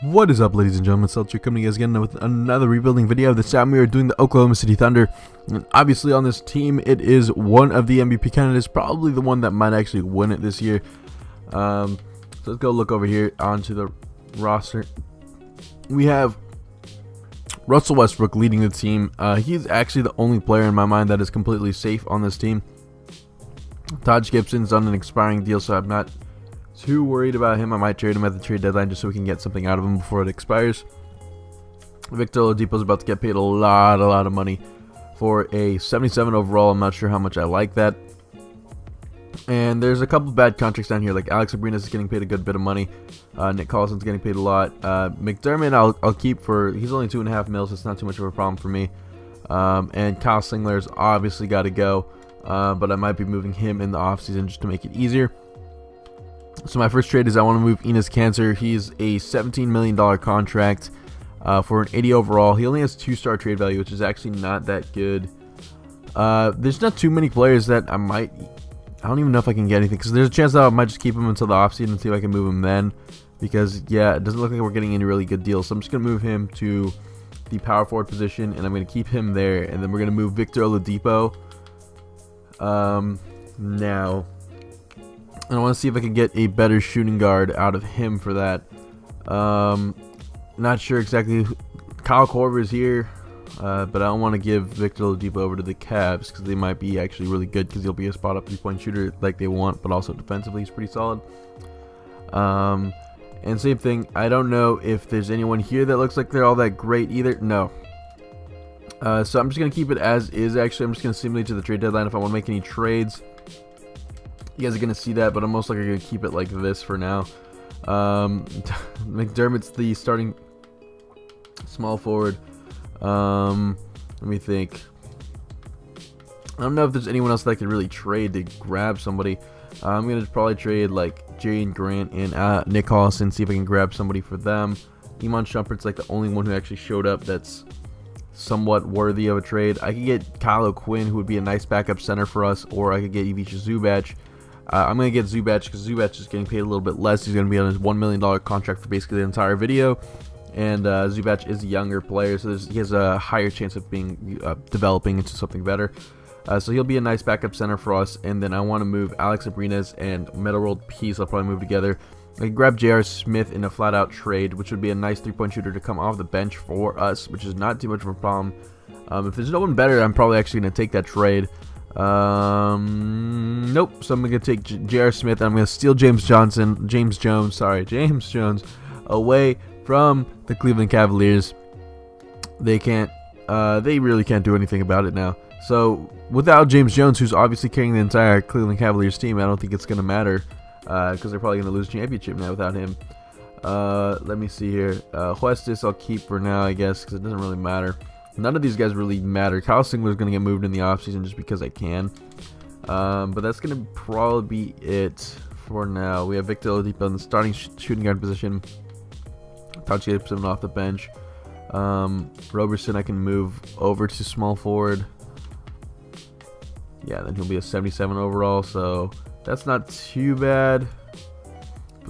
What is up, ladies and gentlemen? Seltzer coming to you guys again with another rebuilding video. This time we are doing the Oklahoma City Thunder. And obviously on this team, it is one of the MVP candidates, probably the one that might actually win it this year. So let's go look over here onto the roster. We have Russell Westbrook leading the team. He's actually the only player in my mind that is completely safe on this team. Taj Gibson's on an expiring deal, so I'm not too worried about him. I might trade him at the trade deadline just so we can get something out of him before it expires. Victor Oladipo's about to get paid a lot of money for a 77 overall. I'm not sure how much I like that. And there's a couple bad contracts down here, like Alex Abrinas is getting paid a good bit of money. Nick Collison's getting paid a lot. McDermott I'll keep for, he's only $2.5 mil, so it's not too much of a problem for me. And Kyle Singler's obviously got to go, but I might be moving him in the offseason just to make it easier. So my first trade is I want to move Enes Kanter. He's a $17 million contract for an 80 overall. He only has 2-star trade value, which is actually not that good. There's not too many players that I don't even know if I can get anything, because there's a chance that I might just keep him until the offseason and see if I can move him then. Because, yeah, it doesn't look like we're getting any really good deals. So I'm just going to move him to the power forward position, and I'm going to keep him there. And then we're going to move Victor Oladipo now. And I want to see if I can get a better shooting guard out of him for that. Not sure exactly. Kyle Korver's here, but I don't want to give Victor Oladipo over to the Cavs because they might be actually really good, because he'll be a spot-up three-point shooter like they want, but also defensively he's pretty solid. And same thing, I don't know if there's anyone here that looks like they're all that great either. No. So I'm just going to keep it as is. Actually, I'm just going to simulate to the trade deadline if I want to make any trades. You guys are going to see that, but I'm most likely going to keep it like this for now. McDermott's the starting small forward. Let me think. I don't know if there's anyone else that I could really trade to grab somebody. I'm going to probably trade like Jalen Grant and Nick Collison, see if I can grab somebody for them. Iman Shumpert's like the only one who actually showed up that's somewhat worthy of a trade. I could get Kyle O'Quinn, who would be a nice backup center for us, or I could get Ivica Zubac. I'm going to get Zubac because Zubac is getting paid a little bit less. He's going to be on his $1 million contract for basically the entire video. And Zubac is a younger player, so he has a higher chance of being developing into something better. So he'll be a nice backup center for us. And then I want to move Alex Abrinas and Metal World Peace. I'll probably move together. I can grab J.R. Smith in a flat-out trade, which would be a nice three-point shooter to come off the bench for us, which is not too much of a problem. If there's no one better, I'm probably actually going to take that trade. Nope. So I'm gonna take J.R. Smith, and I'm gonna steal James Jones away from the Cleveland Cavaliers. They really can't do anything about it now. So without James Jones, who's obviously carrying the entire Cleveland Cavaliers team, I don't think it's gonna matter, because they're probably gonna lose championship now without him. Let me see here. Huestis I'll keep for now, I guess, because it doesn't really matter. None of these guys really matter. Kyle Singler is going to get moved in the offseason just because I can. But that's going to probably be it for now. We have Victor Oladipo in the starting shooting guard position. Taj Gibson off the bench. Roberson I can move over to small forward. Yeah, then he'll be a 77 overall, so that's not too bad.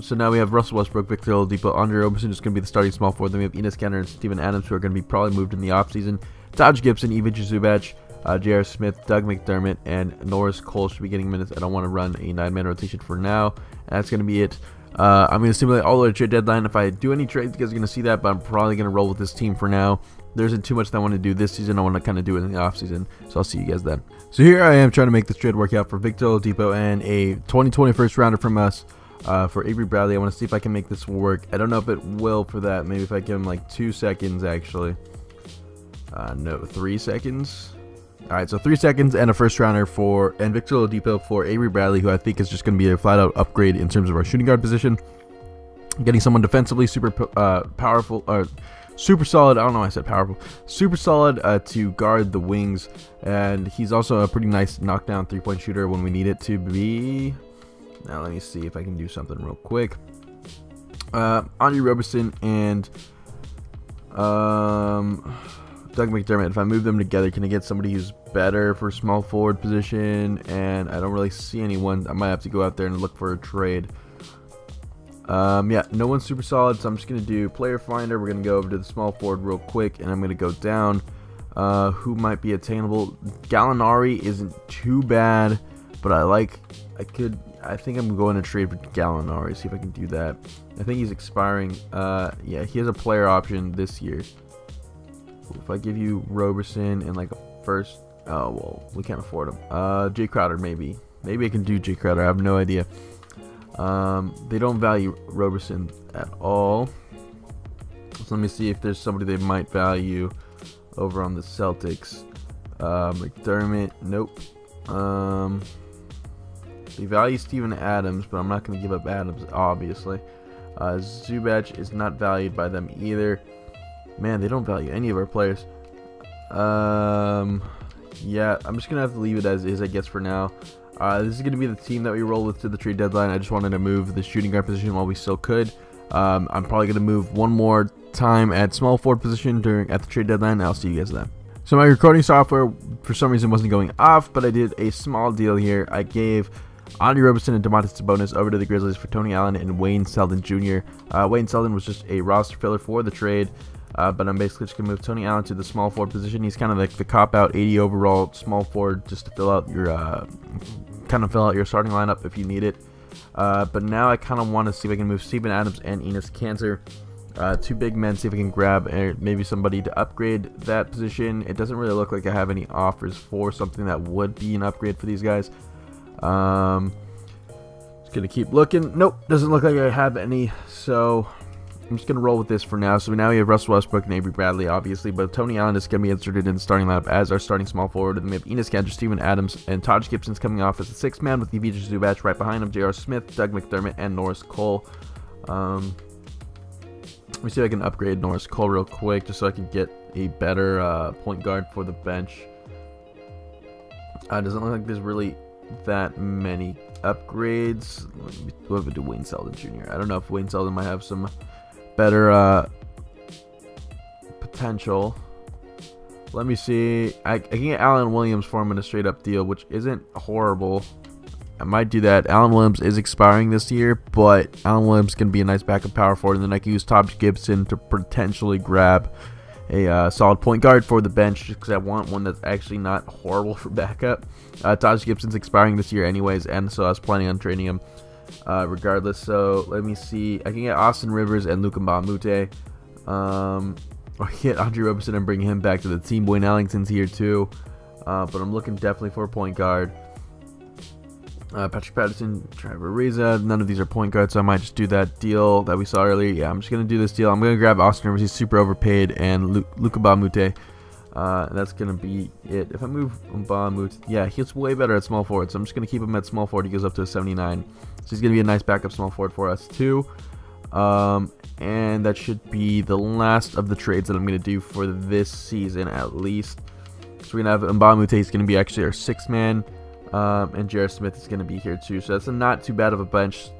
So now we have Russell Westbrook, Victor Oladipo, Andre Roberson is going to be the starting small forward. Then we have Enes Kanter and Steven Adams, who are going to be probably moved in the offseason. Taj Gibson, Ivica Zubac, J.R. Smith, Doug McDermott, and Norris Cole should be getting minutes. I don't want to run a 9-man rotation for now. And that's going to be it. I'm going to simulate all the way to trade deadline. If I do any trades, you guys are going to see that, but I'm probably going to roll with this team for now. There isn't too much that I want to do this season. I want to kind of do it in the offseason, so I'll see you guys then. So here I am trying to make this trade work out for Victor Oladipo and a 2020 first rounder from us. For Avery Bradley. I want to see if I can make this work. I don't know if it will for that. Maybe if I give him like 2 seconds, actually. No, 3 seconds. Alright, so 3 seconds and a first rounder and Victor Oladipo for Avery Bradley, who I think is just going to be a flat out upgrade in terms of our shooting guard position. Getting someone defensively super powerful, super solid. I don't know why I said powerful. Super solid to guard the wings. And he's also a pretty nice knockdown three-point shooter when we need it to be. Now let me see if I can do something real quick. Andre Roberson and Doug McDermott. If I move them together, can I get somebody who's better for small forward position? And I don't really see anyone. I might have to go out there and look for a trade. Yeah, no one's super solid, so I'm just going to do player finder. We're going to go over to the small forward real quick, and I'm going to go down. Who might be attainable? Gallinari isn't too bad, but I think I'm going to trade for Gallinari, see if I can do that. I think he's expiring. Yeah, he has a player option this year. If I give you Roberson and like a first, oh well, we can't afford him. Jay Crowder maybe. Maybe I can do Jay Crowder. I have no idea. They don't value Roberson at all. So let me see if there's somebody they might value over on the Celtics. McDermott, nope. They value Steven Adams, but I'm not going to give up Adams, obviously. Zubac is not valued by them either. Man, they don't value any of our players. Yeah, I'm just going to have to leave it as is, I guess, for now. This is going to be the team that we roll with to the trade deadline. I just wanted to move the shooting guard position while we still could. I'm probably going to move one more time at small forward position at the trade deadline. I'll see you guys then. So my recording software, for some reason, wasn't going off, but I did a small deal here. I gave Andre Roberson and Domantas Sabonis over to the Grizzlies for Tony Allen and Wayne Selden Jr. Wayne Selden was just a roster filler for the trade, but I'm basically just going to move Tony Allen to the small forward position. He's kind of like the cop-out 80 overall small forward, just to fill out your starting lineup if you need it. But now I kind of want to see if I can move Steven Adams and Enes Kanter, two big men, see if I can grab maybe somebody to upgrade that position. It doesn't really look like I have any offers for something that would be an upgrade for these guys. Just gonna keep looking. Nope, doesn't look like I have any, so I'm just gonna roll with this for now. So now we have Russell Westbrook and Avery Bradley, obviously, but Tony Allen is gonna be inserted in the starting lineup as our starting small forward. And then we have Enes Kanter, Steven Adams, and Taj Gibson's coming off as the sixth man with Ivica Zubac right behind him, J.R. Smith, Doug McDermott, and Norris Cole. Let me see if I can upgrade Norris Cole real quick just so I can get a better point guard for the bench. Doesn't look like there's really that many upgrades. What if I do Wayne Selden Jr.? I don't know if Wayne Selden might have some better potential. Let me see. I can get Allen Williams for him in a straight up deal, which isn't horrible. I might do that. Allen Williams is expiring this year, but Allen Williams can be a nice backup power forward, and then I can use Taj Gibson to potentially grab a solid point guard for the bench, just because I want one that's actually not horrible for backup. Taj Gibson's expiring this year anyways, and so I was planning on trading him regardless. So let me see. I can get Austin Rivers and Luka Mbamute. Or get Andre Roberson and bring him back to the team. Wayne Ellington's here too, but I'm looking definitely for a point guard. Patrick Patterson, Trevor Ariza, none of these are point guards, so I might just do that deal that we saw earlier. Yeah, I'm just going to do this deal. I'm going to grab Austin Rivers, he's super overpaid, and Luka Mbamute. That's going to be it. If I move Mbamute, yeah, he's way better at small forward, so I'm just going to keep him at small forward. He goes up to a 79, so he's going to be a nice backup small forward for us too. And that should be the last of the trades that I'm going to do for this season at least. So we're going to have Mbamute, he's going to be actually our sixth man. And J.R. Smith is going to be here too, so that's not too bad of a bench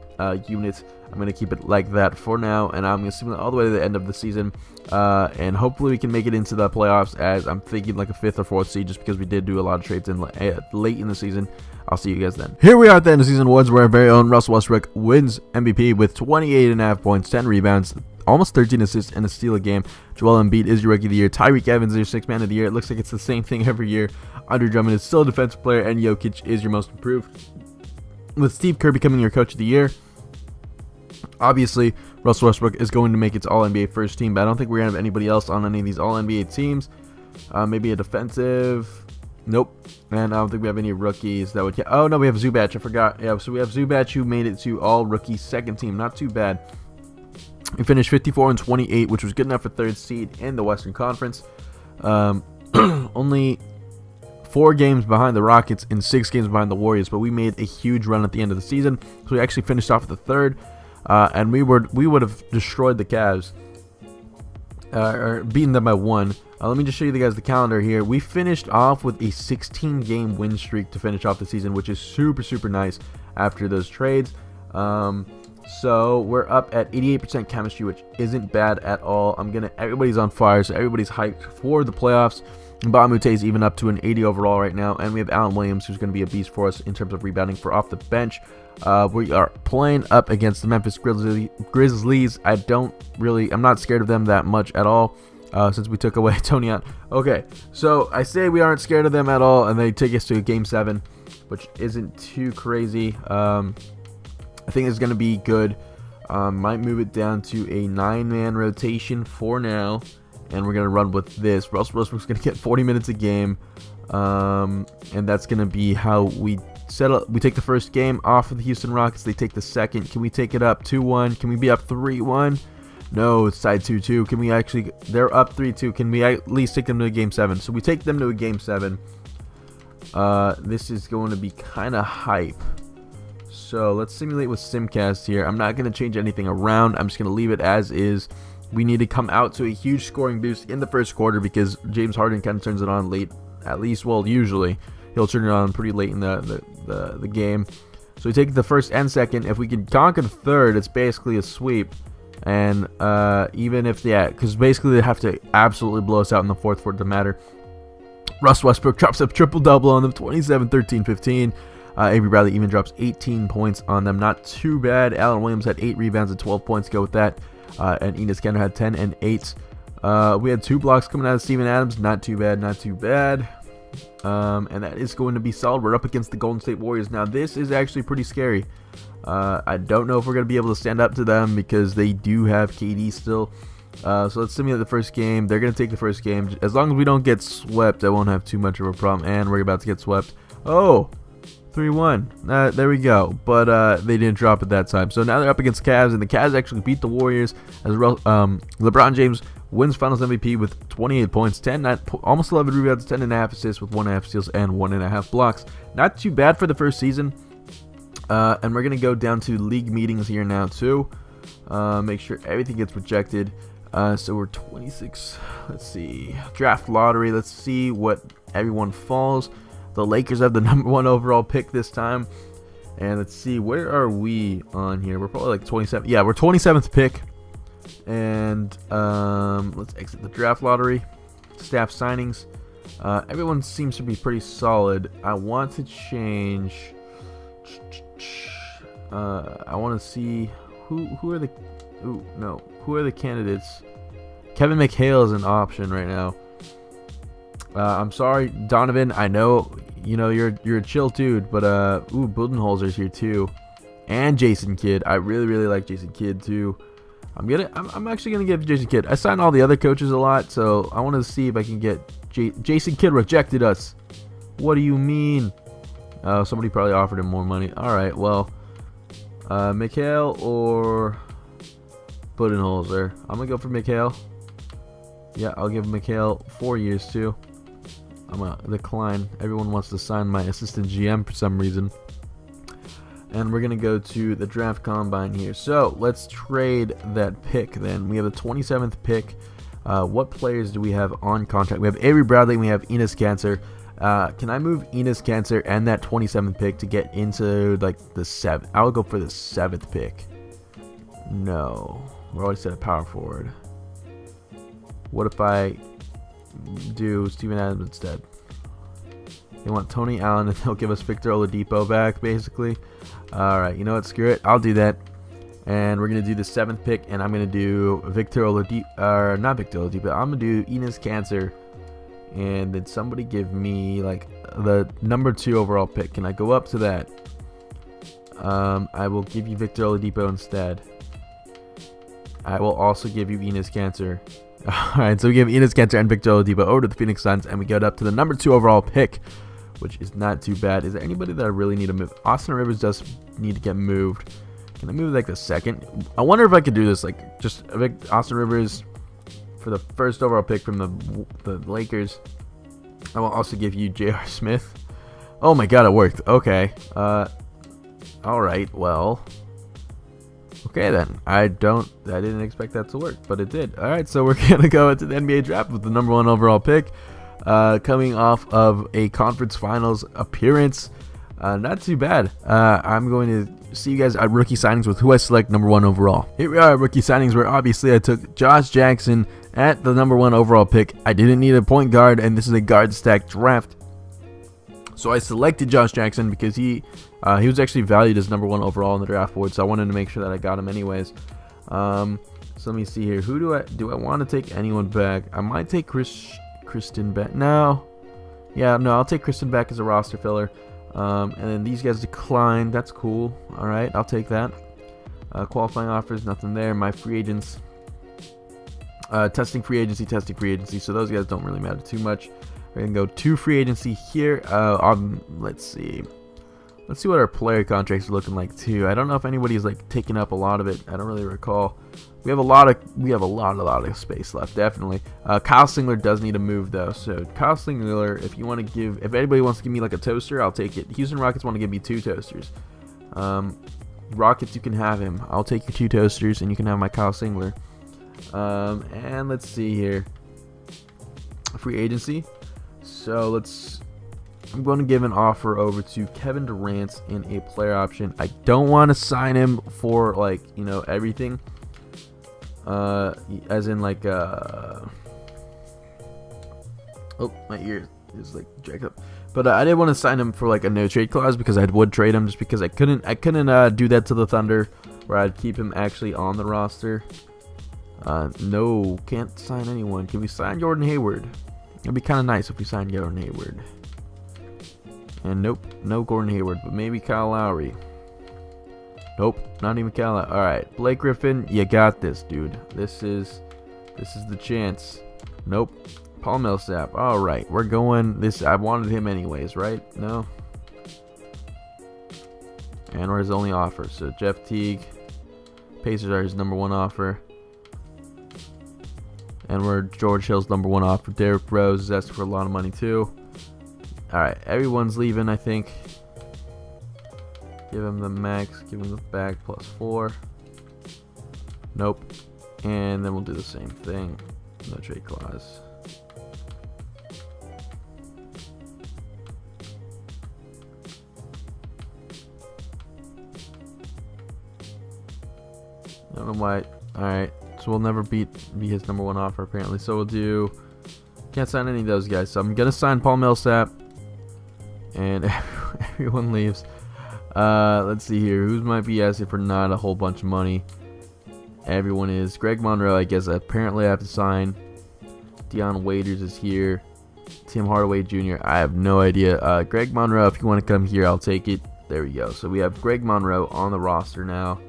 unit. I'm going to keep it like that for now, and I'm going to simulate all the way to the end of the season, and hopefully we can make it into the playoffs, as I'm thinking like a 5th or 4th seed, just because we did do a lot of trades in late in the season. I'll see you guys then. Here we are at the end of season 1, where our very own Russell Westbrook wins MVP with 28.5 points, 10 rebounds, almost 13 assists, and a steal a game. Joel Embiid is your rookie of the year. Tyreek Evans is your 6th man of the year. It looks like it's the same thing every year. Andre Drummond is still a defensive player, and Jokic is your most improved, with Steve Kerr becoming your coach of the year. Obviously, Russell Westbrook is going to make its All-NBA first team, but I don't think we're going to have anybody else on any of these All-NBA teams. Maybe a defensive. Nope. And I don't think we have any rookies that would... Oh, no, we have Zubac. I forgot. Yeah, so we have Zubac, who made it to All-Rookie second team. Not too bad. We finished 54-28, which was good enough for 3rd seed in the Western Conference. Only 4 games behind the Rockets and 6 games behind the Warriors, but we made a huge run at the end of the season. So we actually finished off at the 3rd, and we would have destroyed the Cavs, or beaten them by 1. Let me just show you guys the calendar here. We finished off with a 16-game win streak to finish off the season, which is super, super nice after those trades. So we're up at 88% chemistry, which isn't bad at all. Everybody's on fire, so everybody's hyped for the playoffs. Mbamute is even up to an 80 overall right now, and we have Allen Williams, who's going to be a beast for us in terms of rebounding for off the bench. We are playing up against the Memphis Grizzlies. I'm not scared of them that much at all, since we took away Tony out. Okay, so I say we aren't scared of them at all, and they take us to a Game 7, which isn't too crazy. I think it's going to be good. Might move it down to a 9-man rotation for now, and we're going to run with this. Russell Westbrook's going to get 40 minutes a game, and that's going to be how we settle. We take the first game off of the Houston Rockets. They take the second. Can we take it up 2-1? Can we be up 3-1? No, it's tied 2-2. Can we actually... They're up 3-2. Can we at least take them to a Game 7? So we take them to a Game 7. This is going to be kind of hype. So let's simulate with Simcast here. I'm not going to change anything around. I'm just going to leave it as is. We need to come out to a huge scoring boost in the first quarter because James Harden kind of turns it on late. At least, well, usually he'll turn it on pretty late in the game. So we take the first and second. If we can conquer the third, it's basically a sweep. And even if, because basically they have to absolutely blow us out in the fourth for it to matter. Russ Westbrook drops a triple-double on them, 27, 13, 15. Avery Bradley even drops 18 points on them. Not too bad. Allen Williams had 8 rebounds and 12 points. Go with that. And Enes Kanter had 10 and 8. We had 2 blocks coming out of Steven Adams. Not too bad. Not too bad. And that is going to be solid. We're up against the Golden State Warriors. Now, this is actually pretty scary. I don't know if we're going to be able to stand up to them because they do have KD still. So let's simulate the first game. They're going to take the first game. As long as we don't get swept, I won't have too much of a problem. And we're about to get swept. Oh, 3-1. There we go. But they didn't drop it that time. So now they're up against Cavs, and the Cavs actually beat the Warriors. As LeBron James wins Finals MVP with 28 points, 9, almost 11 rebounds, 10.5 assists with 1.5 steals and 1.5 blocks. Not too bad for the first season. And we're going to go down to league meetings here now too. Make sure everything gets rejected. So we're 26. Let's see. Draft lottery. Let's see what everyone falls. The Lakers have the #1 overall pick this time. And let's see. Where are we on here? We're probably like 27. Yeah, we're 27th pick. And let's exit the draft lottery. Staff signings. Everyone seems to be pretty solid. I want to change. I want to see who are the. Ooh, no. Who are the candidates? Kevin McHale is an option right now. I'm sorry, Donovan. I know, you're a chill dude, but Budenholzer's here too, and Jason Kidd. I really like Jason Kidd too. I'm actually gonna give Jason Kidd. I signed all the other coaches a lot, so I want to see if I can get Jason Kidd rejected us. What do you mean? Somebody probably offered him more money. All right, well, McHale or Budenholzer. I'm gonna go for McHale. Yeah, I'll give McHale 4 years too. I'm gonna decline. Everyone wants to sign my assistant GM for some reason. And we're gonna go to the draft combine here. So let's trade that pick then. We have the 27th pick. What players do we have on contract? We have Avery Bradley and we have Enes Kanter. Can I move Enes Kanter and that 27th pick to get into like the 7th? I'll go for the 7th pick. No, we're always set a power forward. What if I do Steven Adams instead? They want Tony Allen and they'll give us Victor Oladipo back, basically. Alright, you know what? Screw it. I'll do that. And we're going to do the 7th pick, and I'm going to do Victor Oladipo, or not Victor Oladipo, I'm going to do Enes Kanter. And then somebody give me like the #2 overall pick. Can I go up to that? I will give you Victor Oladipo instead. I will also give you Enes Kanter. Alright, so we give Enes Kanter and Victor Oladipo over to the Phoenix Suns, and we get up to the #2 overall pick, which is not too bad. Is there anybody that I really need to move? Austin Rivers does need to get moved. Can I move like the 2nd? I wonder if I could do this, like just Austin Rivers for the 1st overall pick from the Lakers. I will also give you J.R. Smith. Oh my god, it worked. Okay. Alright, well. Okay then. I didn't expect that to work, but it did. Alright, so we're going to go into the NBA draft with the #1 overall pick. Coming off of a conference finals appearance. Not too bad. I'm going to see you guys at rookie signings with who I select #1 overall. Here we are at rookie signings, where obviously I took Josh Jackson at the #1 overall pick. I didn't need a point guard, and this is a guard stack draft. So I selected Josh Jackson because he He was actually valued as #1 overall in the draft board, so I wanted to make sure that I got him anyways. So let me see here. Who do I want to take anyone back? I might take Kristen back. No. Yeah, no, I'll take Kristen back as a roster filler. And then these guys declined. That's cool. All right, I'll take that. Qualifying offers, nothing there. My free agents. Testing free agency. So those guys don't really matter too much. We're gonna go to free agency here. Let's see what our player contracts are looking like too. I don't know if anybody's like taking up a lot of it. I don't really recall. We have a lot of space left, definitely. Kyle Singler does need a move though. So Kyle Singler, if anybody wants to give me like a toaster, I'll take it. Houston Rockets want to give me 2 toasters. Rockets, you can have him. I'll take your 2 toasters, and you can have my Kyle Singler. And let's see here. Free agency. So I'm going to give an offer over to Kevin Durant in a player option. I don't want to sign him for like, everything. As in like, oh, my ear is like jacked up. But I didn't want to sign him for like a no trade clause, because I would trade him, just because I couldn't do that to the Thunder, where I'd keep him actually on the roster. No, can't sign anyone. Can we sign Jordan Hayward? It'd be kind of nice if we signed Jordan Hayward. And nope, no Gordon Hayward, but maybe Kyle Lowry. Nope, not even Kyle Lowry. All right, Blake Griffin, you got this, dude. This is the chance. Nope. Paul Millsap. All right, we're going this. I wanted him anyways, right? No. And we're his only offer. So Jeff Teague, Pacers are his #1 offer. And we're George Hill's #1 offer. Derrick Rose is asking for a lot of money too. All right, everyone's leaving, I think. Give him the max. Give him the back +4. Nope. And then we'll do the same thing. No trade clause. I don't know why. All right. So we'll never be his #1 offer apparently. So we'll do. Can't sign any of those guys. So I'm gonna sign Paul Millsap, and everyone leaves. Let's see here. Who might be asking for not a whole bunch of money? Everyone is. Greg Monroe, I guess. Apparently, I have to sign. Deion Waiters is here. Tim Hardaway Jr. I have no idea. Greg Monroe, if you want to come here, I'll take it. There we go. So we have Greg Monroe on the roster now.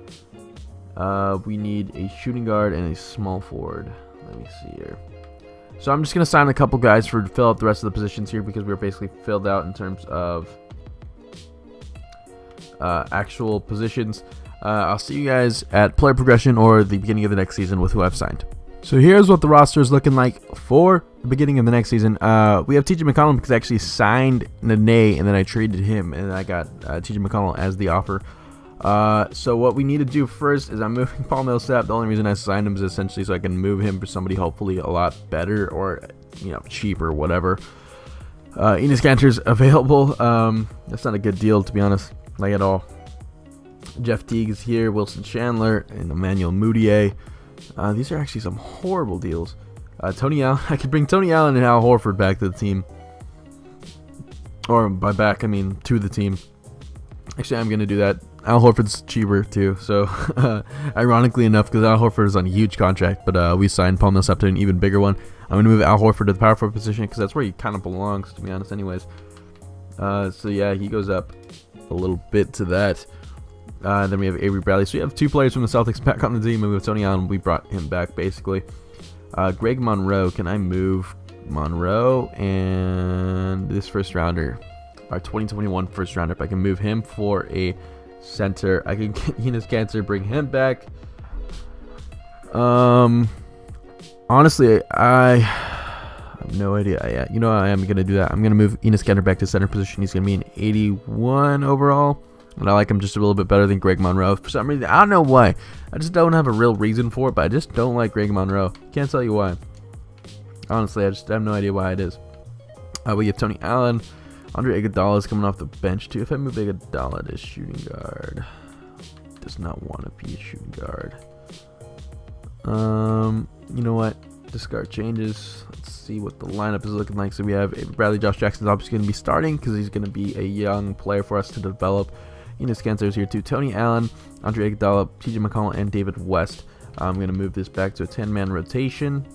We need a shooting guard and a small forward. Let me see here. So I'm just going to sign a couple guys to fill out the rest of the positions here, because we're basically filled out in terms of actual positions. I'll see you guys at player progression or the beginning of the next season with who I've signed. So here's what the roster is looking like for the beginning of the next season. We have TJ McConnell, because I actually signed Nene and then I traded him, and I got TJ McConnell as the offer. So what we need to do first is I'm moving Paul Millsap. The only reason I signed him is essentially so I can move him for somebody hopefully a lot better, or cheaper, whatever. Enes Kanter's available. That's not a good deal, to be honest, like at all. Jeff Teague is here, Wilson Chandler, and Emmanuel Mudiay. These are actually some horrible deals. Tony Allen. I could bring Tony Allen and Al Horford back to the team, or by back I mean to the team. Actually, I'm gonna do that. Al Horford's cheaper too, so ironically enough, because Al Horford is on a huge contract, but we signed Paul Millsap to an even bigger one. I'm gonna move Al Horford to the power forward position, because that's where he kind of belongs, to be honest, anyways. So yeah, he goes up a little bit to that. Then we have Avery Bradley. So we have 2 players from the Celtics back on the team, and we have Tony Allen. We brought him back basically. Greg Monroe. Can I move Monroe and this first rounder, our 2021 first rounder? If I can move him for a center, I can get Enes Kanter, bring him back. Honestly, I have no idea. I am gonna do that. I'm gonna move Enes Kanter back to center position. He's gonna be an 81 overall, and I like him just a little bit better than Greg Monroe for some reason. I don't know why. I just don't have a real reason for it, but I just don't like Greg Monroe. Can't tell you why. Honestly, I just have no idea why it is. We have Tony Allen. Andre Iguodala is coming off the bench too. If I move Iguodala to shooting guard, does not want to be a shooting guard. You know what? Discard changes. Let's see what the lineup is looking like. So we have Avery Bradley. Josh Jackson's obviously going to be starting, because he's going to be a young player for us to develop. Enes Kanter is here too. Tony Allen, Andre Iguodala, TJ McConnell, and David West. I'm going to move this back to a 10-man rotation.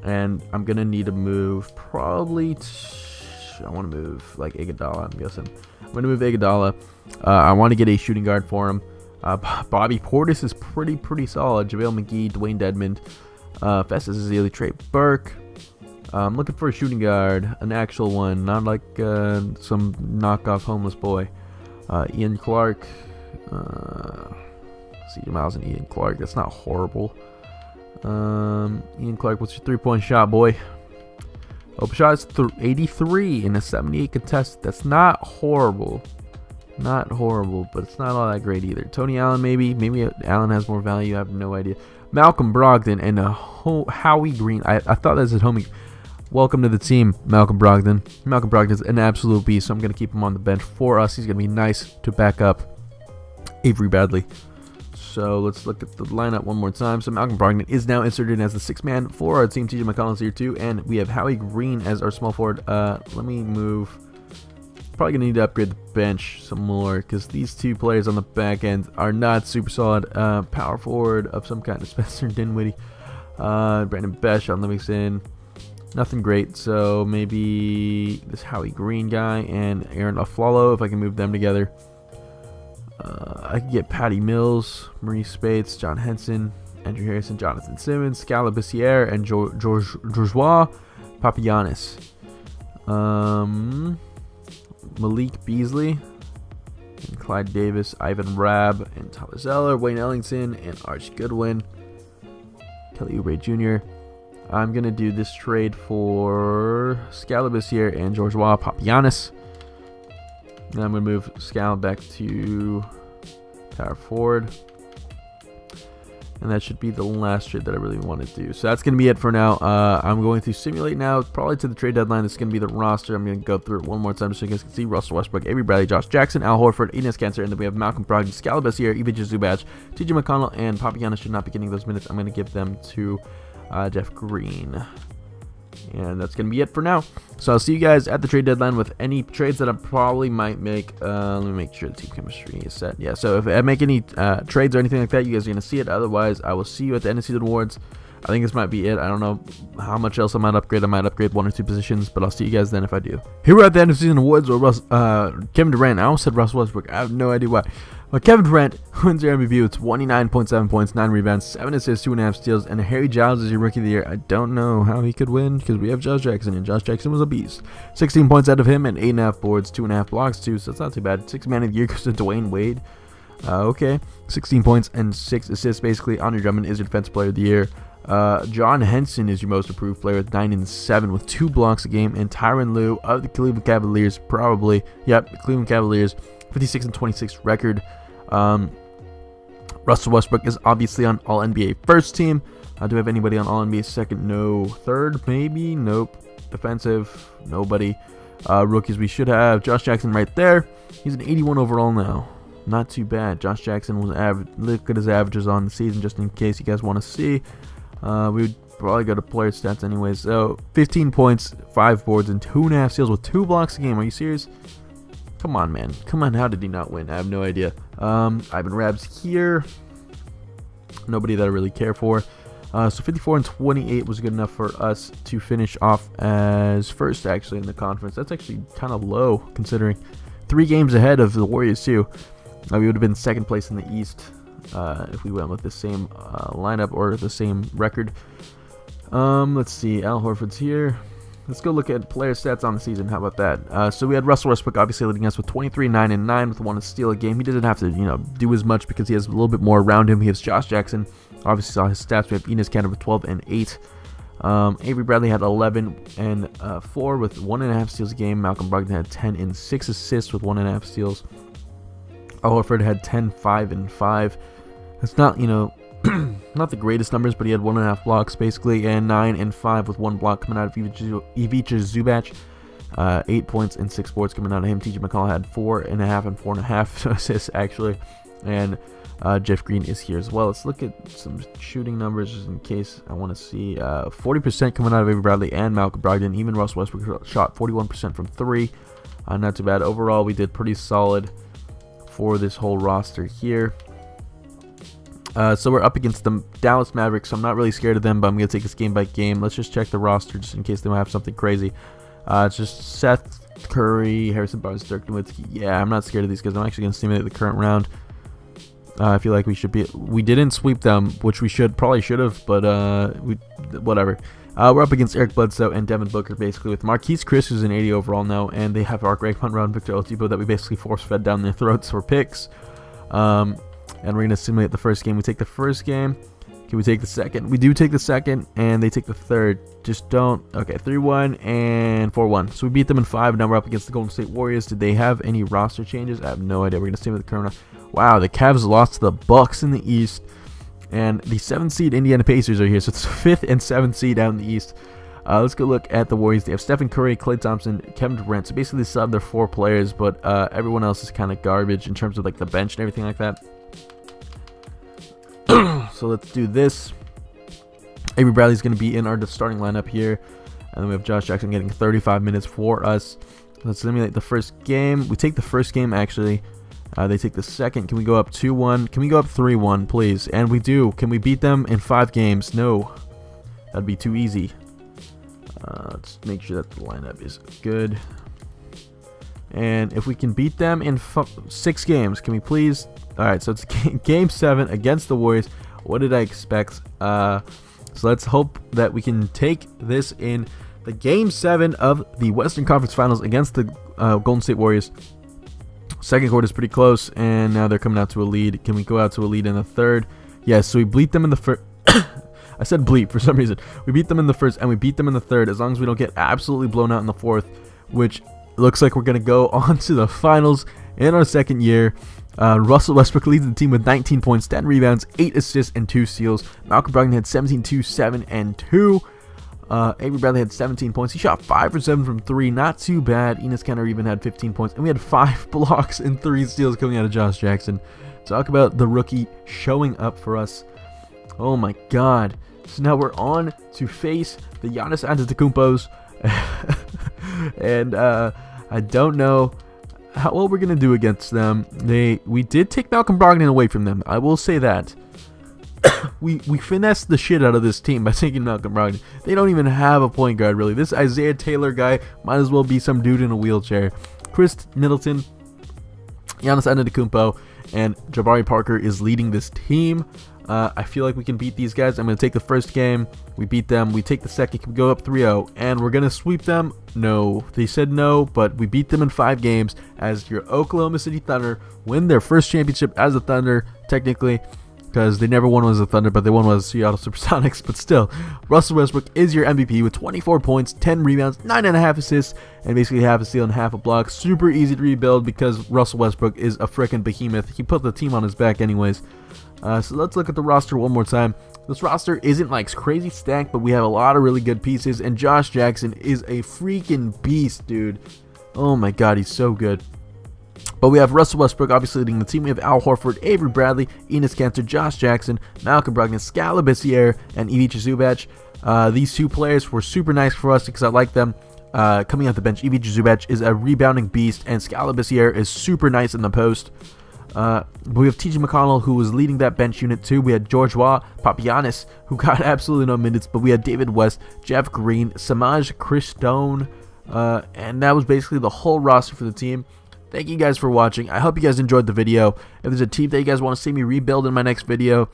And I'm going to need to move probably... I want to move like Iguodala, I'm guessing. I'm going to move Iguodala. I want to get a shooting guard for him. Bobby Portis is pretty solid. JaVale McGee, Dwayne Dedmon, Festus Ezeli, Trey Burke. I'm looking for a shooting guard, an actual one, not like some knockoff homeless boy. Ian Clark, CJ Miles and Ian Clark. That's not horrible. Ian Clark, what's your 3-point shot, boy? Open shot is 83 in a 78 contest. That's not horrible. Not horrible, but it's not all that great either. Tony Allen, maybe Allen has more value. I have no idea. Malcolm Brogdon and Howie Green. I thought that was his homie. Welcome to the team, Malcolm Brogdon. Malcolm Brogdon's an absolute beast, so I'm going to keep him on the bench for us. He's going to be nice to back up Avery Bradley. So let's look at the lineup one more time. So Malcolm Brogdon is now inserted as the 6-man for our team. TJ McConnell's here too, and we have Howie Green as our small forward. Let me move. Probably going to need to upgrade the bench some more because these two players on the back end are not super solid. Power forward of some kind of Spencer Dinwiddie. Brandon Besh on Livingston. Nothing great, so maybe this Howie Green guy and Aaron Aflalo, if I can move them together. I could get Patty Mills, Maurice Spates, John Henson, Andrew Harrison, Jonathan Simmons, Scala Bissiere, and Georgeois Papagiannis. Malik Beasley, and Clyde Davis, Ivan Rabb, and Tyler Zeller, Wayne Ellington, and Arch Goodwin, Kelly Oubre Jr. I'm going to do this trade for Scala Bissiere and Georgeois Papagiannis. And I'm going to move Scala back to power forward. And that should be the last trade that I really want to do. So that's going to be it for now. I'm going to simulate now, probably to the trade deadline. It's going to be the roster. I'm going to go through it one more time so you guys can see Russell Westbrook, Avery Bradley, Josh Jackson, Al Horford, Enes Kanter, and then we have Malcolm Brogdon, Scala Bissiere, Ivica Zubac, TJ McConnell, and Papagiannis should not be getting those minutes. I'm going to give them to Jeff Green. And that's going to be it for now. So I'll see you guys at the trade deadline with any trades that I probably might make. Let me make sure the team chemistry is set. Yeah, so if I make any trades or anything like that, you guys are going to see it. Otherwise, I will see you at the end of season awards. I think this might be it. I don't know how much else I might upgrade. I might upgrade 1 or 2 positions, but I'll see you guys then if I do. Here we're at the end of season awards where Kevin Durant. I almost said Russell Westbrook. I have no idea why. But Kevin Durant wins your MVP with 29.7 points, 9 rebounds, 7 assists, 2.5 steals, and Harry Giles is your Rookie of the Year. I don't know how he could win because we have Josh Jackson, and Josh Jackson was a beast. 16 points out of him and 8.5 boards, 2.5 blocks too, so it's not too bad. 6 Man of the Year goes to Dwayne Wade. Okay, 16 points and 6 assists basically. Andre Drummond is your Defensive Player of the Year. John Henson is your Most Improved Player with 9 and 7 with 2 blocks a game, and Tyronn Lue of the Cleveland Cavaliers, probably, yep, the Cleveland Cavaliers, 56 and 26 record. Russell Westbrook is obviously on All NBA first team. Do we have anybody on All NBA second? No. Third, maybe? Nope. Defensive, nobody. Rookies, we should have Josh Jackson right there. He's an 81 overall now. Not too bad. Josh Jackson was average. Look at his averages on the season, just in case you guys want to see. We would probably go to player stats anyways. So 15 points, 5 boards, and 2.5 steals with 2 blocks a game. Are you serious? Come on, man. Come on. How did he not win? I have no idea. Ivan Rabb's here. Nobody that I really care for. So 54 and 28 was good enough for us to finish off as first, actually, in the conference. That's actually kind of low, considering 3 games ahead of the Warriors, too. We would have been second place in the East if we went with the same lineup or the same record. Let's see. Al Horford's here. Let's go look at player stats on the season. How about that? So we had Russell Westbrook obviously leading us with 23, 9, and 9 with 1 steal a game. He doesn't have to, do as much because he has a little bit more around him. He has Josh Jackson. Obviously saw his stats. We have Enes Kanter with 12 and 8. Avery Bradley had 11 and 4 with 1.5 steals a game. Malcolm Brogdon had 10 and 6 assists with 1.5 steals. Al Horford had 10, 5, and 5. It's not, not the greatest numbers, but he had 1.5 blocks basically, and 9 and 5 with 1 block coming out of Ivica Zubac. 8 points and 6 boards coming out of him. TJ McConnell had 4.5 and 4.5 assists actually, and Jeff Green is here as well. Let's look at some shooting numbers just in case I want to see. 40% coming out of Avery Bradley and Malcolm Brogdon. Even Russell Westbrook shot 41% from 3. Not too bad. Overall, we did pretty solid for this whole roster here. So we're up against the Dallas Mavericks, so I'm not really scared of them, but I'm going to take this game by game. Let's just check the roster just in case they might have something crazy. It's just Seth Curry, Harrison Barnes, Dirk Nowitzki. Yeah, I'm not scared of these guys. I'm actually going to simulate the current round. I feel like we should be. We didn't sweep them, which we probably should have, but whatever. We're up against Eric Bledsoe and Devin Booker, basically, with Marquise Chris, who's an 80 overall now, and they have our Greg Monroe and Victor Oladipo that we basically force-fed down their throats for picks. And we're going to simulate the first game. We take the first game. Can we take the second? We do take the second, and they take the third. Just don't. Okay, 3-1 and 4-1. So we beat them in 5. Now we're up against the Golden State Warriors. Did they have any roster changes? I have no idea. We're going to simulate the current. Wow, the Cavs lost to the Bucks in the East. And the 7th seed Indiana Pacers are here. So it's 5th and 7th seed out in the East. Let's go look at the Warriors. They have Stephen Curry, Klay Thompson, Kevin Durant. So basically they still have their 4 players, but everyone else is kind of garbage in terms of like the bench and everything like that. So let's do this. Avery Bradley's going to be in our starting lineup here. And then we have Josh Jackson getting 35 minutes for us. Let's simulate the first game. We take the first game, actually. They take the second. Can we go up 2-1? Can we go up 3-1, please? And we do. Can we beat them in 5 games? No. That'd be too easy. Let's make sure that the lineup is good. And if we can beat them in 6 games, can we please? Alright, so it's game 7 against the Warriors. What did I expect? So let's hope that we can take this in the game 7 of the Western Conference Finals against the Golden State Warriors. Second quarter is pretty close, and now they're coming out to a lead. Can we go out to a lead in the third? Yes, so we bleep them in the first. I said bleep for some reason. We beat them in the first, and we beat them in the third, as long as we don't get absolutely blown out in the fourth, which looks like we're going to go on to the finals in our second year. Russell Westbrook leads the team with 19 points, 10 rebounds, 8 assists, and 2 steals. Malcolm Brogdon had 17, 2, 7, and 2. Avery Bradley had 17 points. He shot 5 for 7 from 3. Not too bad. Enes Kanter even had 15 points. And we had 5 blocks and 3 steals coming out of Josh Jackson. Talk about the rookie showing up for us. Oh my god. So now we're on to face the Giannis Antetokounmpos. And I don't know how well we're going to do against them. We did take Malcolm Brogdon away from them. I will say that. we finessed the shit out of this team by taking Malcolm Brogdon. They don't even have a point guard, really. This Isaiah Taylor guy might as well be some dude in a wheelchair. Chris Middleton, Giannis Antetokounmpo, and Jabari Parker is leading this team. I feel like we can beat these guys. I'm going to take the first game. We beat them. We take the second. Can we go up 3-0? And we're going to sweep them? No. They said no, but we beat them in 5 games as your Oklahoma City Thunder win their first championship as a Thunder, technically, because they never won as a Thunder, but they won as Seattle Supersonics. But still, Russell Westbrook is your MVP with 24 points, 10 rebounds, 9.5 assists, and basically half a steal and half a block. Super easy to rebuild because Russell Westbrook is a freaking behemoth. He put the team on his back anyways. So let's look at the roster one more time. This roster isn't like crazy stacked, but we have a lot of really good pieces, and Josh Jackson is a freaking beast, dude. Oh my god, he's so good. But we have Russell Westbrook obviously leading the team. We have Al Horford, Avery Bradley, Enes Kanter, Josh Jackson, Malcolm Brogdon, Skal Labissière, and Ivica Zubac. These 2 players were super nice for us because I like them. Coming off the bench, Ivica Zubac is a rebounding beast, and Skal Labissière is super nice in the post. But we have TJ McConnell, who was leading that bench unit too. We had George Waugh, Papagiannis, who got absolutely no minutes, but we had David West, Jeff Green, Samaj Christone, and that was basically the whole roster for the team. Thank you guys for watching. I hope you guys enjoyed the video. If there's a team that you guys want to see me rebuild in my next video,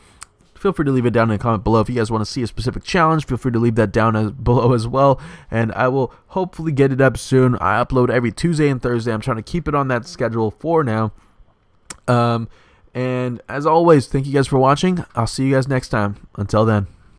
feel free to leave it down in the comment below. If you guys want to see a specific challenge, feel free to leave that down below as well, and I will hopefully get it up soon. I upload every Tuesday and Thursday. I'm trying to keep it on that schedule for now. And as always, thank you guys for watching. I'll see you guys next time. Until then.